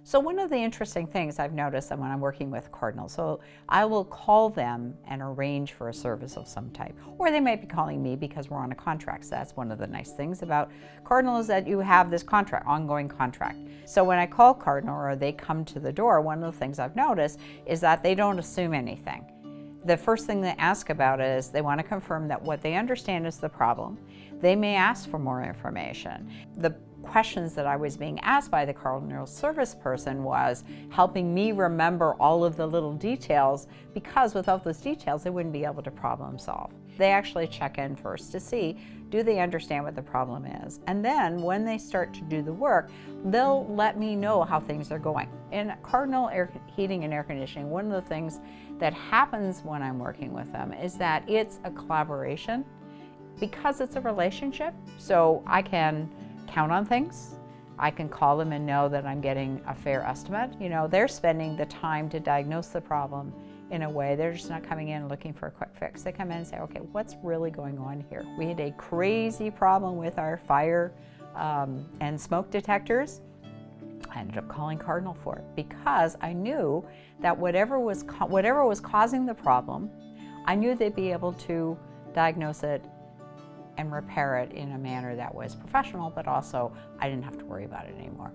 So one of the interesting things I've noticed that when I'm working with Cardinal, so I will call them and arrange for a service of some type, or they might be calling me because we're on a contract. So that's one of the nice things about Cardinal, is that you have this contract, ongoing contract. So when I call Cardinal or they come to the door, one of the things I've noticed is that they don't assume anything. The first thing they ask about is they want to confirm that what they understand is the problem. They may ask for more information. The questions that I was being asked by the Cardinal service person was helping me remember all of the little details, because without those details they wouldn't be able to problem solve. They actually check in first to see, do they understand what the problem is? And then when they start to do the work, they'll let me know how things are going. In Cardinal heating and air conditioning, one of the things that happens when I'm working with them is that it's a collaboration, because it's a relationship. So I can count on things. I can call them and know that I'm getting a fair estimate. You know, they're spending the time to diagnose the problem in a way. They're just not coming in looking for a quick fix. They come in and say, okay, what's really going on here? We had a crazy problem with our fire and smoke detectors. I ended up calling Cardinal for it because I knew that whatever was causing the problem, I knew they'd be able to diagnose it and repair it in a manner that was professional, but also I didn't have to worry about it anymore.